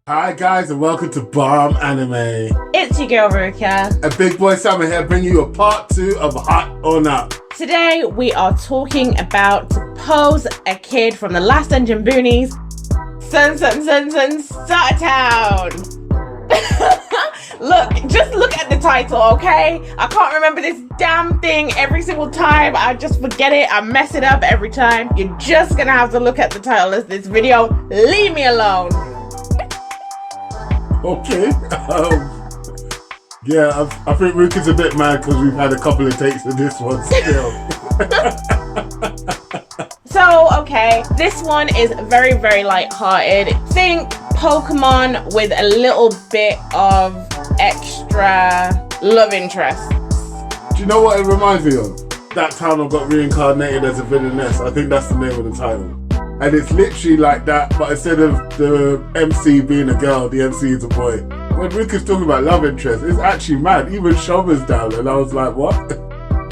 Hi guys, and welcome to Bomb Anime. It's your girl Ruka. And Big Boy Sam here bringing you a part 2 of Hot or Not. Today we are talking about Pose, a kid from the last engine Boonies. Starter Town. Just look at the title, okay? I can't remember this damn thing every single time. I just forget it. I mess it up every time. You're just gonna have to look at the title of this video. Leave me alone. Okay. Yeah, I think Ruka's a bit mad because we've had a couple of takes of this one still. So, okay, this one is very, very light-hearted. Think Pokemon with a little bit of extra love interest. Do you know what it reminds me of? That town got reincarnated as a villainess. I think that's the name of the title. And it's literally like that, but instead of the MC being a girl, the MC is a boy. When Ruka's talking about love interest, it's actually mad. Even Shoma's down, and I was like, what?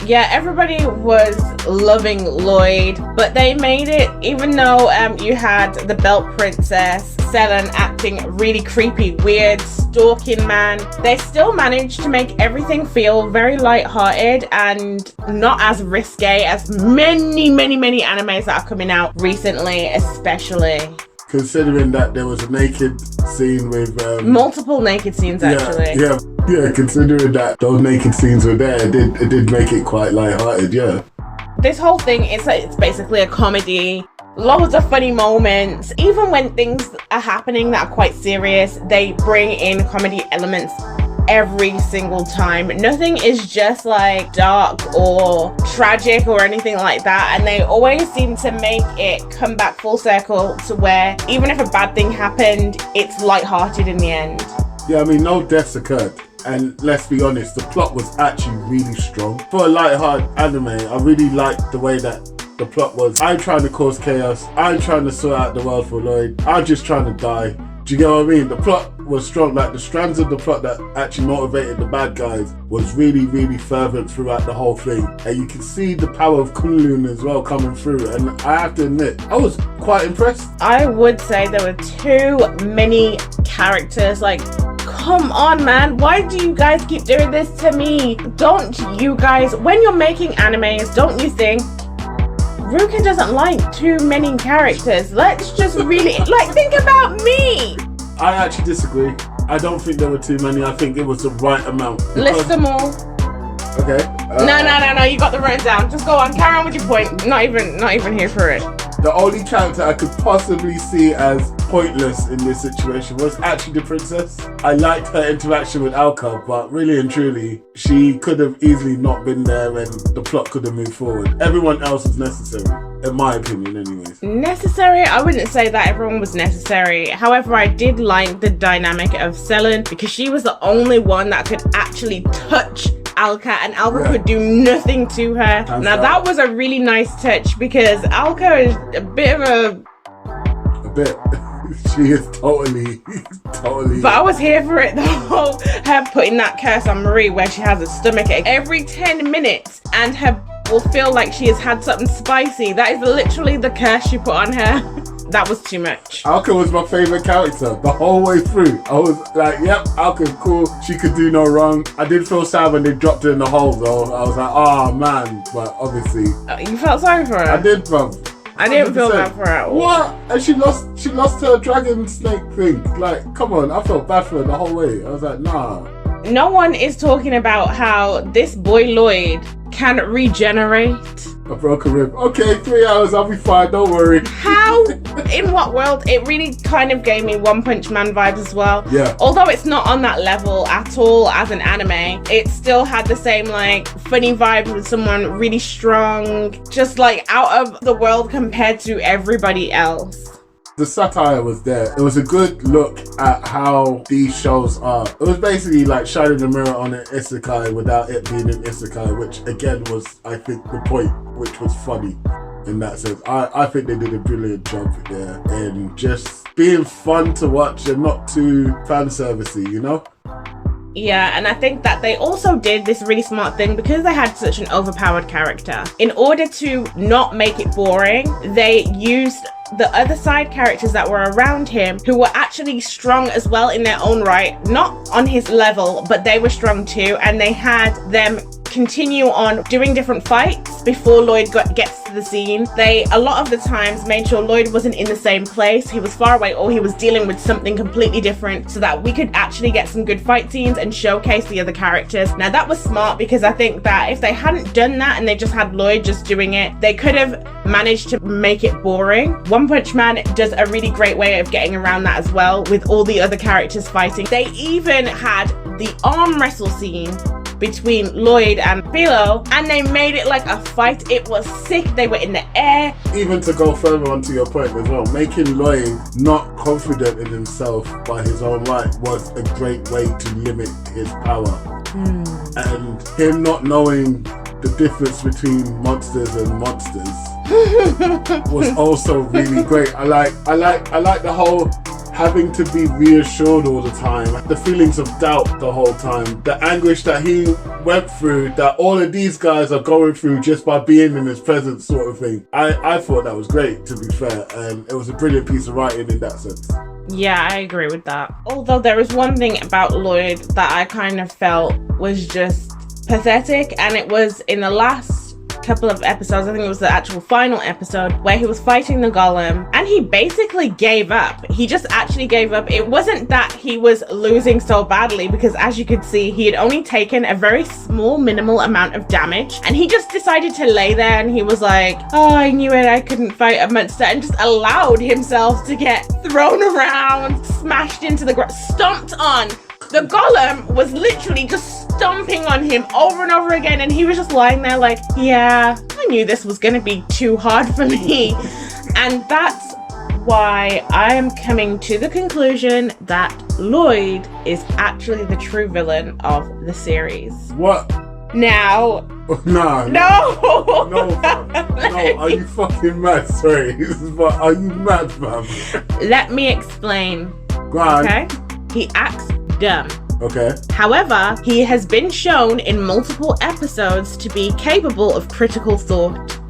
Yeah, everybody was loving Lloyd, but they made it, even though you had the Belt Princess, Selen acting really creepy, weird, stalking man, they still managed to make everything feel very light-hearted and not as risque as many animes that are coming out recently, especially. Considering that there was a naked scene with... multiple naked scenes, actually. Yeah, considering that those naked scenes were there, it did make it quite lighthearted, yeah. This whole thing, it's basically a comedy. Loads of funny moments. Even when things are happening that are quite serious, they bring in comedy elements every single time. Nothing is just like dark or tragic or anything like that, and they always seem to make it come back full circle to where even if a bad thing happened, it's lighthearted in the end. Yeah, I mean, no deaths occurred. And let's be honest, the plot was actually really strong. For a lighthearted anime, I really liked the way that the plot was. I'm trying to cause chaos. I'm trying to sort out the world for Lloyd. I'm just trying to die. Do you get what I mean? The plot was strong. Like, the strands of the plot that actually motivated the bad guys was really, really fervent throughout the whole thing. And you can see the power of Kunlun as well coming through. And I have to admit, I was quite impressed. I would say there were too many characters. Like, come on, man. Why do you guys keep doing this to me? Don't you guys, when you're making animes, don't you think Ruka doesn't like too many characters? Let's just really, think about me. I actually disagree. I don't think there were too many. I think it was the right amount. List them all. Okay. No. You got the rundown. Just go on. Carry on with your point. Not even here for it. The only character I could possibly see as pointless in this situation was actually the princess. I liked her interaction with Alka, but really and truly, she could have easily not been there and the plot could have moved forward. Everyone else was necessary, in my opinion anyways. Necessary? I wouldn't say that everyone was necessary. However, I did like the dynamic of Selen because she was the only one that could actually touch Alka, and Alka could do nothing to her. Now that was a really nice touch because Alka is a bit of a bit. She is totally. But I was here for it though. Her putting that curse on Marie where she has a stomachache every 10 minutes and her will feel like she has had something spicy. That is literally the curse she put on her. That was too much. Alka was my favourite character the whole way through. I was like, yep, Alka, cool. She could do no wrong. I did feel sad when they dropped her in the hole though. I was like, oh man. But obviously. You felt sorry for her? I did, bruv. I didn't feel bad for her at all. What? And she lost her dragon snake thing. Like, come on. I felt bad for her the whole way. I was like, nah. No one is talking about how this boy Lloyd can regenerate. A broken rib. Okay, 3 hours, I'll be fine, don't worry. How? In what world? It really kind of gave me One Punch Man vibes as well. Yeah. Although it's not on that level at all as an anime, it still had the same like funny vibe with someone really strong, just like out of the world compared to everybody else. The satire was there. It was a good look at how these shows are. It was basically like shining a mirror on an isekai without it being an isekai, which again was, I think, the point, which was funny in that sense. I think they did a brilliant job there in just being fun to watch and not too fan servicey, you know? Yeah, and I think that they also did this really smart thing because they had such an overpowered character. In order to not make it boring, they used the other side characters that were around him who were actually strong as well in their own right, not on his level, but they were strong too, and they had them continue on doing different fights before Lloyd gets to the scene. They a lot of the times made sure Lloyd wasn't in the same place, he was far away, or he was dealing with something completely different, so that we could actually get some good fight scenes and showcase the other characters. Now that was smart, because I think that if they hadn't done that and they just had Lloyd just doing it, they could have managed to make it boring. One Punch Man does a really great way of getting around that as well, with all the other characters fighting. They even had the arm wrestle scene between Lloyd and Philo, and they made it like a fight. It was sick. They were in the air. Even to go further onto your point as well, making Lloyd not confident in himself by his own right was a great way to limit his power. And him not knowing the difference between monsters and monsters was also really great. I like the whole having to be reassured all the time, the feelings of doubt the whole time, the anguish that he went through, that all of these guys are going through just by being in his presence, sort of thing. I thought that was great, to be fair, and it was a brilliant piece of writing in that sense. Yeah, I agree with that. Although there is one thing about Lloyd that I kind of felt was just pathetic, and it was in the last couple of episodes, I think it was the actual final episode, where he was fighting the golem and he basically gave up. He just actually gave up. It wasn't that he was losing so badly, because as you could see, he had only taken a very small minimal amount of damage, and he just decided to lay there, and he was like, oh, I knew it, I couldn't fight a monster, and just allowed himself to get thrown around, smashed into the ground, stomped on. The golem was literally just stomping on him over and over again, and he was just lying there like, yeah, I knew this was gonna be too hard for me. And that's why I am coming to the conclusion that Lloyd is actually the true villain of the series. What? Now... No, fam. No, are you fucking mad? Sorry, are you mad, fam? Let me explain. Go on. Okay? He acts dumb. Okay. However, he has been shown in multiple episodes to be capable of critical thought.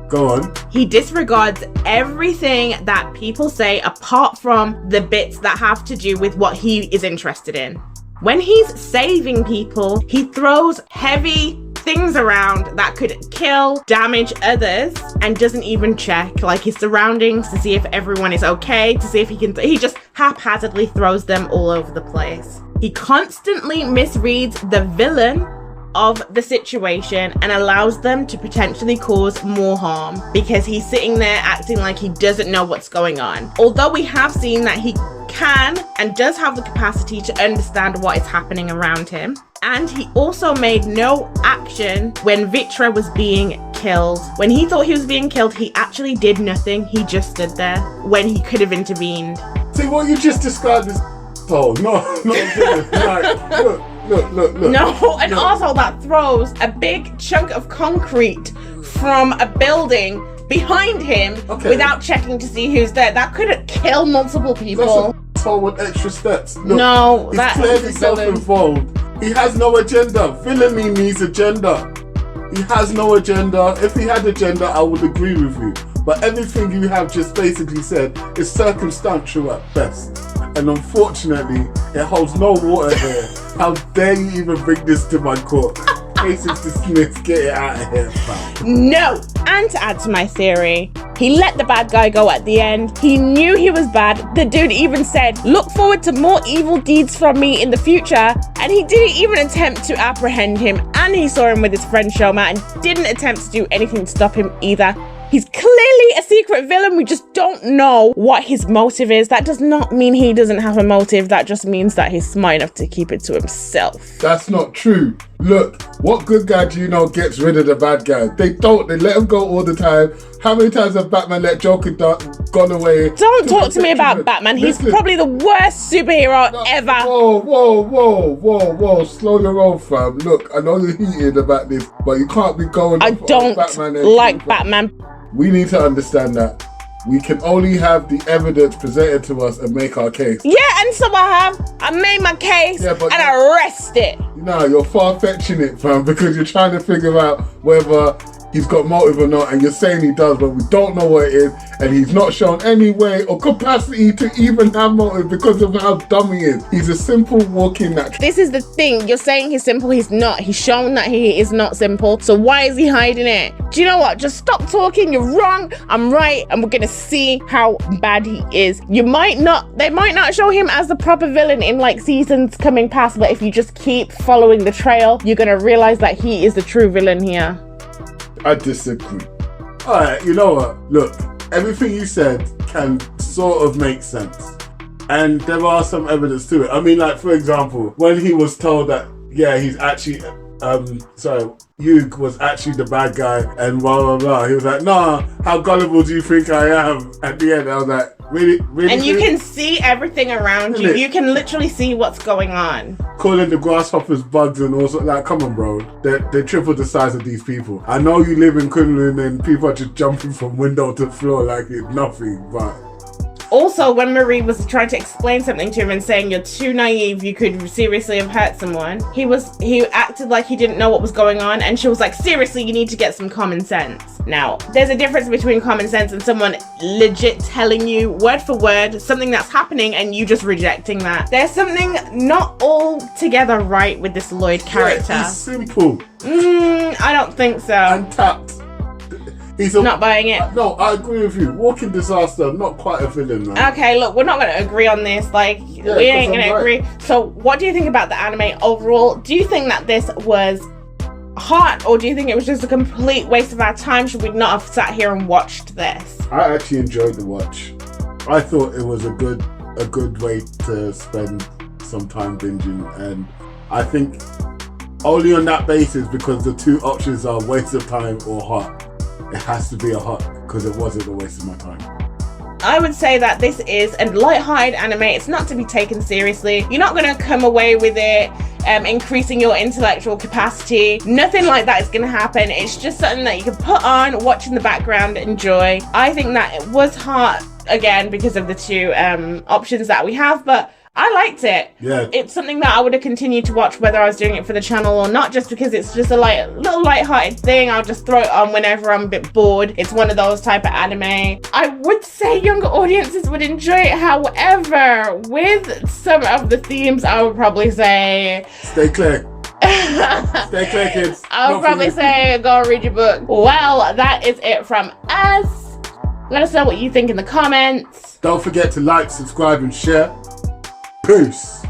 Go on. He disregards everything that people say apart from the bits that have to do with what he is interested in. When he's saving people, he throws heavy things around that could kill, damage others, and doesn't even check like his surroundings to see if everyone is okay, to see if he just haphazardly throws them all over the place. He constantly misreads the villain of the situation and allows them to potentially cause more harm, because he's sitting there acting like he doesn't know what's going on. Although we have seen that he can and does have the capacity to understand what is happening around him. And he also made no action when Vitra was being killed. When he thought he was being killed, he actually did nothing. He just stood there when he could have intervened. See, what you just described is look. No, an arsehole that throws a big chunk of concrete from a building behind him without checking to see who's there. That could kill multiple people. That's an with extra steps. Look, no, he's that's clearly self-involved. He has no agenda. Villainy needs agenda. He has no agenda. If he had agenda, I would agree with you. But everything you have just basically said is circumstantial at best. And unfortunately, it holds no water here. How dare you even bring this to my court? Case is dismissed. Get it out of here, fam. No! And to add to my theory, he let the bad guy go at the end. He knew he was bad. The dude even said, look forward to more evil deeds from me in the future. And he didn't even attempt to apprehend him. And he saw him with his friend Shoma and didn't attempt to do anything to stop him either. He's clearly a secret villain. We just don't know what his motive is. That does not mean he doesn't have a motive. That just means that he's smart enough to keep it to himself. That's not true. Look, what good guy do you know gets rid of the bad guy? They don't. They let him go all the time. How many times have Batman let Joker gone away? Don't talk to me about Batman. He's probably the worst superhero ever. Whoa. Slow your roll, fam. Look, I know you're heated about this, but you can't be going I don't like Batman. We need to understand that we can only have the evidence presented to us and make our case. Yeah, and so I have. I made my case and I rest it. No, you're far-fetching it, fam, because you're trying to figure out whether he's got motive or not, and you're saying he does, but we don't know what it is, and he's not shown any way or capacity to even have motive because of how dumb he is. He's a simple walking natural. This is the thing. You're saying he's simple. He's not. He's shown that he is not simple. So why is he hiding it? Do you know what? Just stop talking. You're wrong. I'm right. And we're going to see how bad he is. They might not show him as the proper villain in like seasons coming past, but if you just keep following the trail, you're going to realize that he is the true villain here. I disagree. Alright, you know what? Look, everything you said can sort of make sense. And there are some evidence to it. I mean, like, for example, when he was told that, yeah, he's actually, Hugh was actually the bad guy and blah, blah, blah. He was like, nah, how gullible do you think I am? At the end, I was like, really? And you can see everything around you. You can literally see what's going on. Calling the grasshoppers bugs and all sorts, like, come on, bro. They're triple the size of these people. I know you live in Kunlun and people are just jumping from window to floor like it's nothing, but... Also, when Marie was trying to explain something to him and saying you're too naive, you could seriously have hurt someone, he acted like he didn't know what was going on, and she was like, seriously, you need to get some common sense. Now, there's a difference between common sense and someone legit telling you word for word something that's happening and you just rejecting that. There's something not altogether right with this Lloyd character. Yeah, he's simple. I don't think so. Untapped. He's not buying it. No, I agree with you. Walking disaster, not quite a villain, man. Okay, look, we're not going to agree on this. Like, we ain't going to agree. So, what do you think about the anime overall? Do you think that this was hot, or do you think it was just a complete waste of our time? Should we not have sat here and watched this? I actually enjoyed the watch. I thought it was a good way to spend some time binging, and I think only on that basis, because the two options are waste of time or hot. It has to be a hot, because it wasn't a waste of my time. I would say that this is a light-hearted anime. It's not to be taken seriously. You're not going to come away with it increasing your intellectual capacity. Nothing like that is going to happen. It's just something that you can put on, watch in the background, enjoy. I think that it was hot, again, because of the two options that we have, but I liked it. Yeah. It's something that I would have continued to watch whether I was doing it for the channel or not, just because it's just a little light-hearted thing. I'll just throw it on whenever I'm a bit bored. It's one of those type of anime. I would say younger audiences would enjoy it. However, with some of the themes, I would probably say... Stay clear. Stay clear, kids. I would probably say go read your book. Well, that is it from us. Let us know what you think in the comments. Don't forget to like, subscribe, and share. Peace.